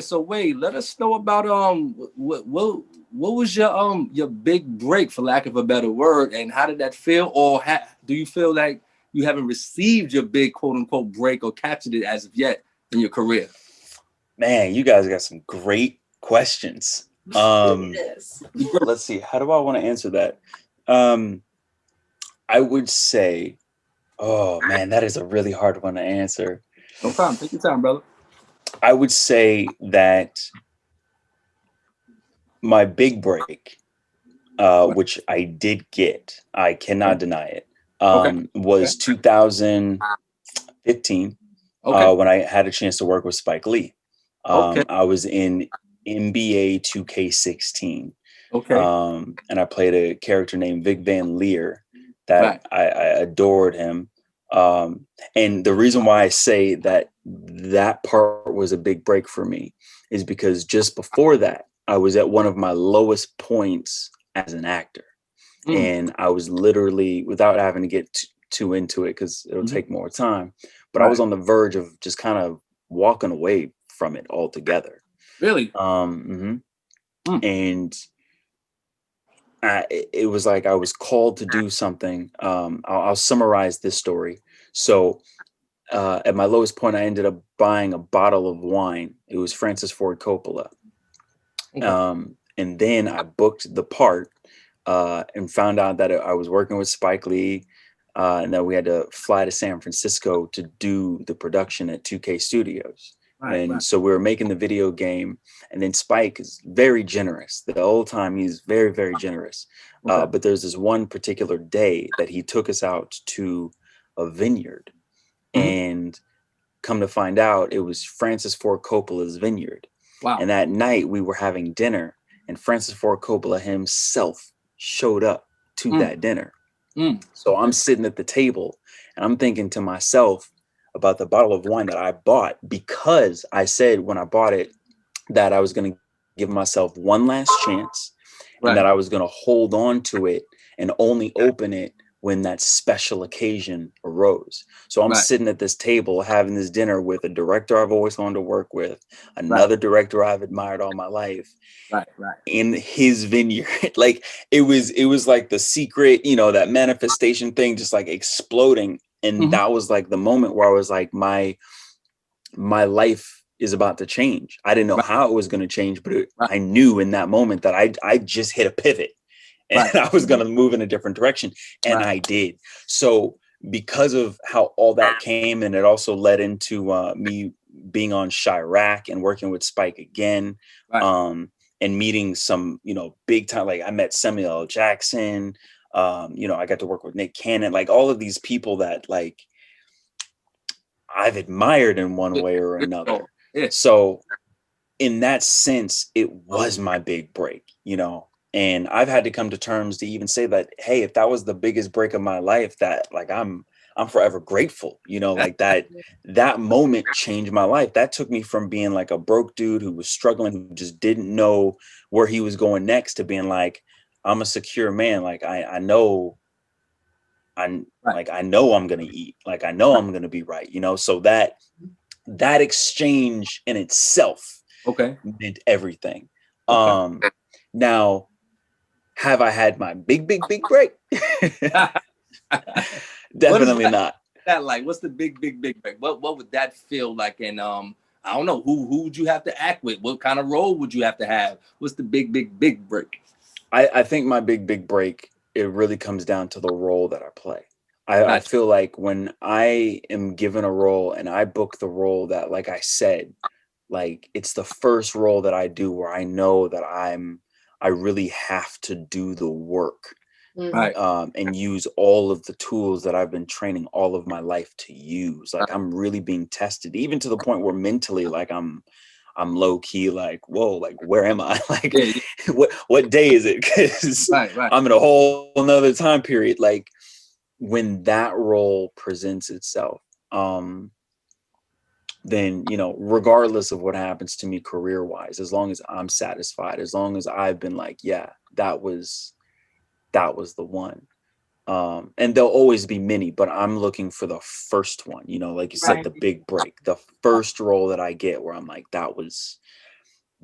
So wait, let us know about what was your big break, for lack of a better word, and how did that feel? Or do you feel like you haven't received your big quote unquote break or captured it as of yet in your career? Man, you guys got some great questions. Yes. Let's see. How do I want to answer that? Um, I would say, oh man, that is a really hard one to answer. No problem. Take your time, brother. I would say that my big break, Right. which I did get, I cannot Okay. deny it, Okay. Okay. was 2015 Okay. when I had a chance to work with Spike Lee. Okay. I was in NBA 2K16, Okay. and I played a character named Vic Van Leer that Right. I adored him. Um, and the reason why I say that that part was a big break for me is because just before that, I was at one of my lowest points as an actor. Mm. And I was literally, without having to get too into it, because it'll Hmm. take more time, but I was Right. on the verge of just kind of walking away from it altogether. Really? Mhm. Mm. And it was like I was called to do something. I'll summarize this story. So, at my lowest point, I ended up buying a bottle of wine. It was Francis Ford Coppola. Okay. And then I booked the part, and found out that I was working with Spike Lee, and that we had to fly to San Francisco to do the production at 2K Studios. Right. And Right. so we were making the video game, and then Spike is very generous. The whole time he's very, very generous. Okay. But there's this one particular day that he took us out to a vineyard, Hmm. and come to find out it was Francis Ford Coppola's vineyard. Wow. And that night we were having dinner, and Francis Ford Coppola himself showed up to Mm. that dinner. Mm. So I'm Okay. sitting at the table and I'm thinking to myself about the bottle of wine that I bought, because I said when I bought it that I was going to give myself one last chance, and that I Right. was going to hold on to it and only open it when that special occasion arose. So I'm Right. sitting at this table having this dinner with a director I've always wanted to work with, Right. another director I've admired all my life, Right. Right. in his vineyard. Like it was like the secret, that manifestation thing just like exploding. And Hmm. that was like the moment where I was like, my life is about to change. I didn't know Right. how it was going to change, but Right. I knew in that moment that I just hit a pivot, and Right. I was going to move in a different direction, and Right. I did. So because of how all that came, and it also led into me being on Chirac and working with Spike again, Right. and meeting some, big time, like I met Samuel L. Jackson, I got to work with Nick Cannon, like all of these people that like I've admired in one way or Oh, another. yeah. So in that sense, it was my big break, and I've had to come to terms to even say that, hey, if that was the biggest break of my life, that like I'm forever grateful, like that moment changed my life. That took me from being like a broke dude who was struggling, who just didn't know where he was going next, to being like, I'm a secure man. Like I know Right. I know I'm gonna eat. Like I know I'm gonna be right, So that exchange in itself Okay. meant everything. Okay. Um, Now, have I had my big, big, big break? What is Definitely not. that like? What's the big break? What would that feel like? And I don't know, who would you have to act with? What kind of role would you have to have? What's the big break? I think my big, big break, it really comes down to the role that I play. I Gotcha. feel like when I am given a role and I book the role that, like I said, like it's the first role that I do where I know that I really have to do the work, Mhm. Right. and use all of the tools that I've been training all of my life to use. Like Right. I'm really being tested, even to the point where mentally, like I'm low key, like, whoa, like where am I? Like, Yeah, yeah. what day is it? Because Right. Right. I'm in a whole another time period. Like when that role presents itself, um, then regardless of what happens to me career wise, as long as I'm satisfied, as long as I've been like, yeah, that was the one. And there'll always be many, but I'm looking for the first one, like you said, Right. the big break, the first role that I get where I'm like, that was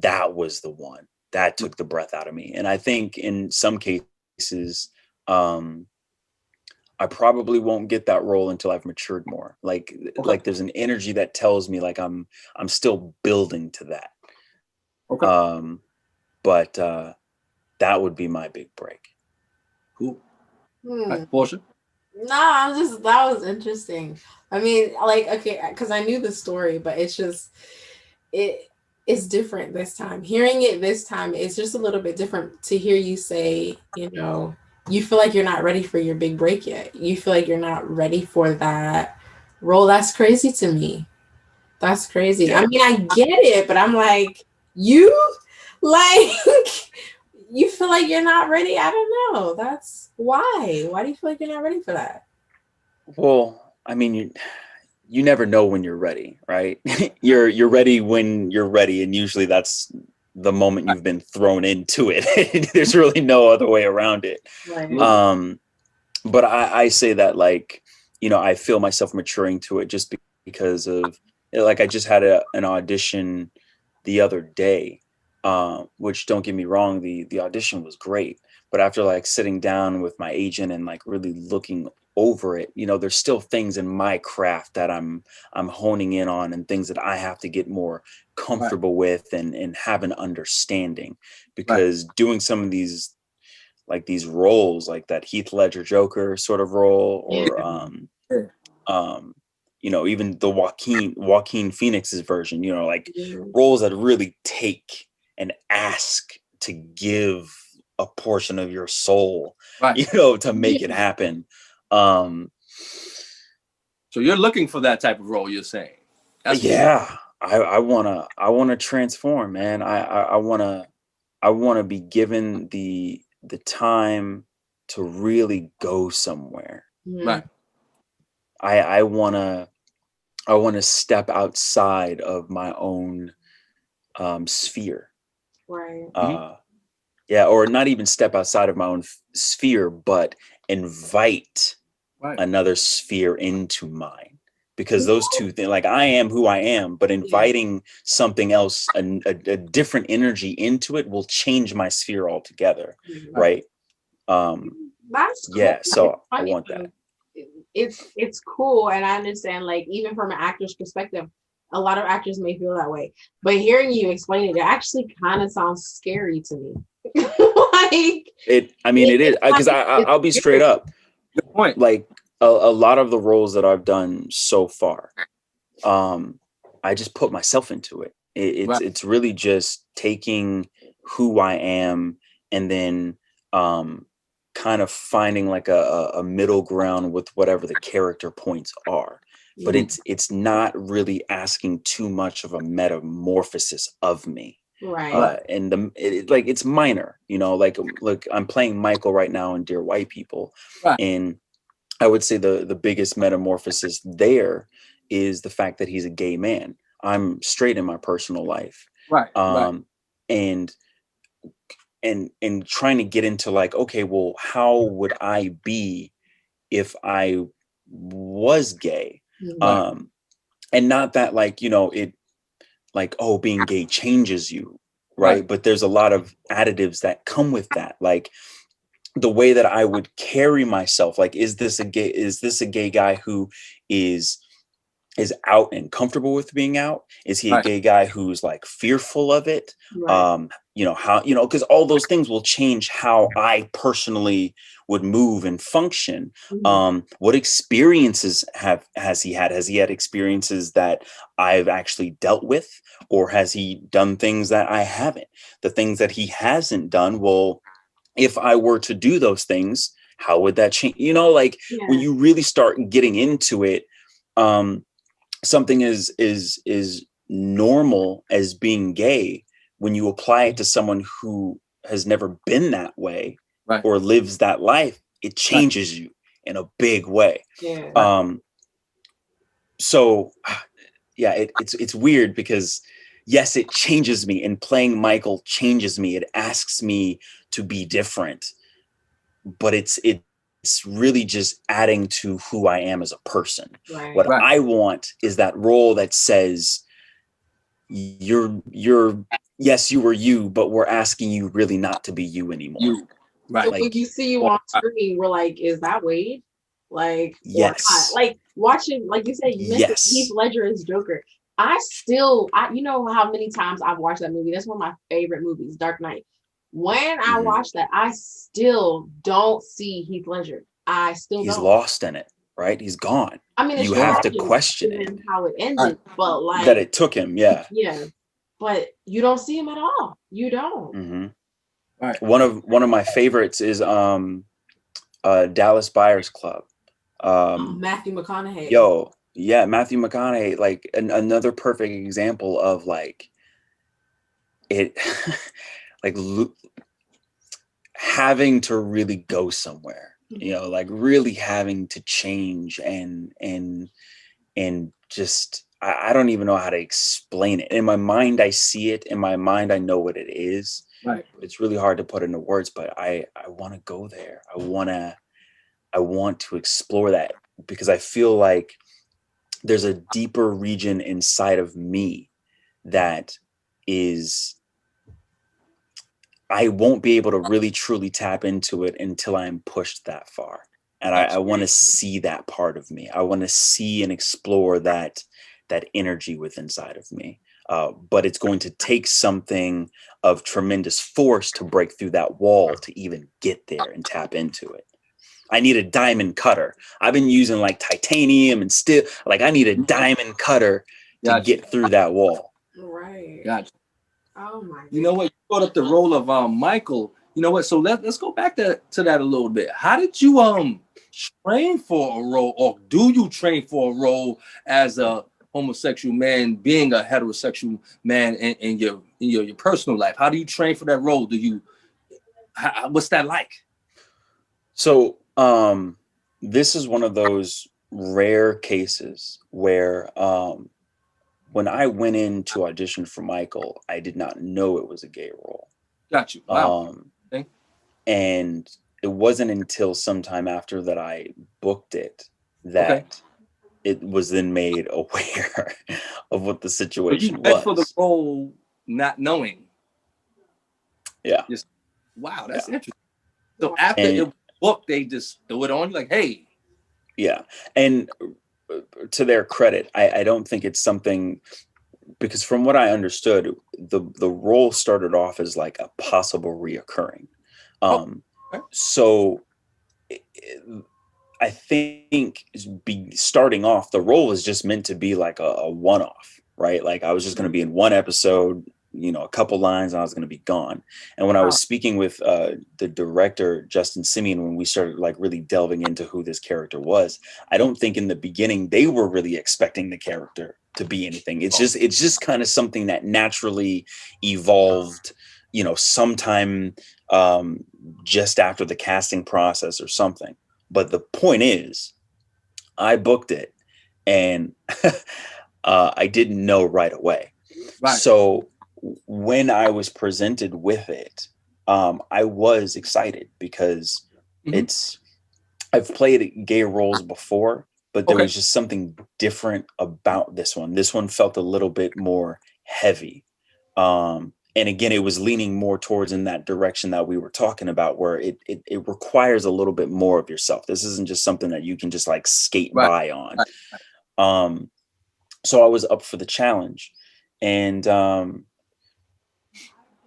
that was the one that took the breath out of me. And I think in some cases, I probably won't get that role until I've matured more. Okay. Like there's an energy that tells me like I'm still building to that. Okay. Um, but that would be my big break. Cool. All Hmm. right, Portia. No, I'm just that was interesting. I mean, like, okay, because I knew the story, but it's just it is different this time. Hearing it this time, it's just a little bit different to hear you say, you feel like you're not ready for your big break yet. You feel like you're not ready for that role. That's crazy to me. That's crazy. Yeah. I mean, I get it, but I'm like, you like you feel like you're not ready. I don't know. That's why. Why do you feel like you're not ready for that? Well, I mean, you never know when you're ready, right? You're ready when you're ready, and usually that's the moment you've been thrown into it. There's really no other way around it. Right. But I say that like, I feel myself maturing to it just because of like I just had an audition the other day, which don't get me wrong, the audition was great. But after like sitting down with my agent and like really looking over it, there's still things in my craft that I'm honing in on, and things that I have to get more comfortable with and have an understanding, Right. because doing some of these like these roles, like that Heath Ledger Joker sort of role, Yeah. or even the Joaquin Phoenix's version, like roles that really take and ask to give a portion of your soul, Right. to make it happen. Um, So you're looking for that type of role, you're saying? yeah, I wanna transform, man. I wanna be given the time to really go somewhere. Right. I wanna step outside of my own sphere. Right. Uh, yeah, or not even step outside of my own sphere, but invite Right. another sphere into mine. Because those two things, like I am who I am, but Yeah. inviting something else, a different energy into it will change my sphere altogether, Mhm. right? That's cool. Yeah, It's so I funny want that. though. It's cool, and I understand. Like even from an actor's perspective, a lot of actors may feel that way. But hearing you explain it, it actually kind of sounds scary to me. Like I mean, it is it's because like it's I'll be straight scary. up. Good point. Like a lot of the roles that I've done so far, I just put myself into it. Right. It's really just taking who I am, and then kind of finding like a middle ground with whatever the character points are. But Mhm. it's not really asking too much of a metamorphosis of me. Right. And like it's minor, like I'm playing Michael right now in Dear White People, Right. and I would say the biggest metamorphosis there is the fact that he's a gay man. I'm straight in my personal life. Right. Right. Um, and and trying to get into like, okay, well, how would I be if I was gay? Mhm. Right. And not that like, it like, oh, being gay changes you, Right. right? But there's a lot of additives that come with that. Like the way that I would carry myself, like, is this a gay guy who is out and comfortable with being out? Is he a Right. gay guy who's like fearful of it? Right. How, because all those things will change how I personally would move and function. Mhm. What experiences has he had? Has he had experiences that I've actually dealt with, or has he done things that I haven't? The things that he hasn't done, well, if I were to do those things, how would that change? Like when Yeah. you really start getting into it, um, something is normal as being gay. When you apply it to someone who has never been that way Right. or lives that life, it Right. changes you in a big way. Yeah. Right. So yeah, it's weird because yes, it changes me, and playing Michael changes me. It asks me to be different, but it's really just adding to who I am as a person. Right. What Right. I want is that role that says, you're yes, you were you, but we're asking you really not to be you anymore. You right. So when Like, you see you Or on screen, we're like, is that Wade? Like, or not? yes, Like watching, like you said, you mentioned Heath yes, Ledger as Joker. I you know how many times I've watched that movie. That's one of my favorite movies, Dark Knight. When I hmm watch that, I still don't see Heath Ledger. I still he's don't. lost in it, right? He's gone. I mean, it's You have to tragic question it given how it right. ended, but that like, it took him. Yeah. yeah, but you don't see him at all. You don't. hmm Right. One of my favorites is Dallas Buyers Club. Oh, Um, Matthew McConaughey. yo, yeah, Matthew McConaughey, like another perfect example of like it, like having to really go somewhere. You know, like really having to change and just I don't even know how to explain it. In my mind, I see it. In my mind, I know what it is. Right. It's really hard to put into words, but I want to go there. I want to explore that because I feel like there's a deeper region inside of me that is I won't be able to really truly tap into it until I'm pushed that far. And I Gotcha. want to see that part of me. I want to see and explore that energy within inside of me. But it's going to take something of tremendous force to break through that wall to even get there and tap into it. I need a diamond cutter. I've been using like titanium and steel. Like I need a diamond cutter to Gotcha. get through that wall. Right. Gotcha. Oh my You know goodness. what? You brought up the role of Michael. You know what? So let's go back to that a little bit. How did you train for a role, or do you train for a role as a homosexual man, being a heterosexual man in your personal life? How do you train for that role? Do you what's that like? So, this is one of those rare cases where, when I went in to audition for Michael, I did not know it was a gay role. Got you. Wow. Um, Okay. and it wasn't until sometime after that I booked it Okay. that it was then made aware of what the So you situation went for the was. role not knowing. Yeah. Just wow, that's Yeah. interesting. So after it And was booked, they just threw it on you like, hey, yeah. And to their credit, I don't think it's something because from what I understood, the role started off as like a possible reoccurring. oh, Um, okay. so I think starting off, the role was just meant to be like a one off, right? Like I was just going to be in one episode, a couple lines, and I was going to be gone. And when I Wow. was speaking with the director, Justin Simeon, when we started like really delving into who this character was, I don't think in the beginning they were really expecting the character to be anything. It's just kind of something that naturally evolved, sometime um, just after the casting process or something. But the point is, I booked it and I didn't know right away. Right. So when I was presented with it, I was excited because Mm-hmm. it's, I've played gay roles before, but there Okay. was just something different about this one. This one felt a little bit more heavy. And again, it was leaning more towards in that direction that we were talking about, where it requires a little bit more of yourself. This isn't just something that you can just like skate Right. by on. Right. Um, so I was up for the challenge, and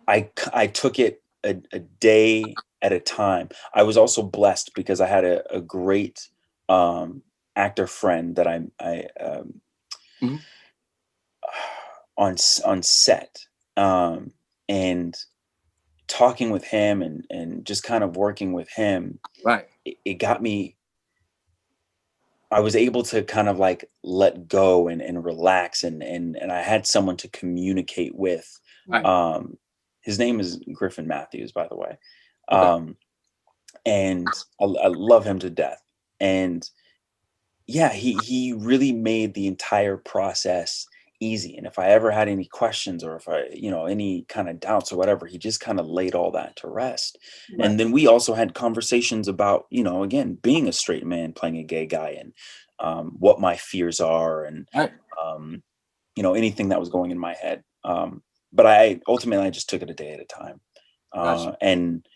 I took it a day at a time. I was also blessed because I had a great actor friend that I Mm-hmm. on set, and talking with him and just kind of working with him, Right. it got me. I was able to kind of like let go and relax and I had someone to communicate with. Right. Um, his name is Griffin Matthews, by the way. Okay. Um, and I love him to death. And yeah, he really made the entire process easy. And if I ever had any questions or if I, any kind of doubts or whatever, he just kind of laid all that to rest. Right. And then we also had conversations about, again, being a straight man playing a gay guy and what my fears are and Right. anything that was going in my head. But I ultimately I just took it a day at a time. Gotcha. And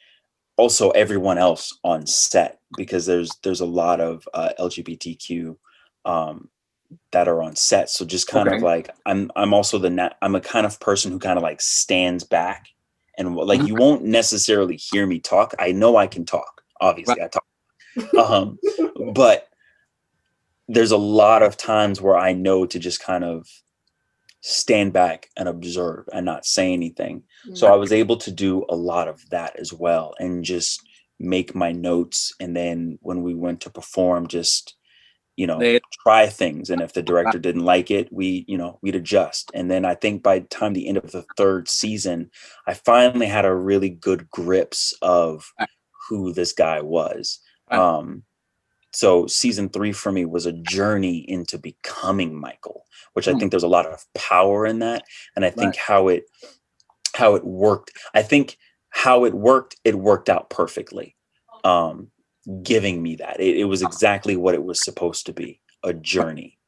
also everyone else on set, because there's a lot of LGBTQ that are on set. So just kind of Okay. like I'm also I'm a kind of person who kind of like stands back, and like Mhm. you won't necessarily hear me talk. I know I can talk. Right. Obviously, I talk. Um, but there's a lot of times where I know to just kind of stand back and observe and not say anything. So I Mm. was able to do a lot of that as well, and just make my notes. And then when we went to perform, just, They- try things. And if the director didn't like it, we'd adjust. And then I think by the time the end of the third season, I finally had a really good grips of Right. who this guy was. Right. So season 3 for me was a journey into becoming Michael, which I Mm. think there's a lot of power in that. And I Right. think how it worked, it worked out perfectly. Giving me that. It was exactly what it was supposed to be, a journey.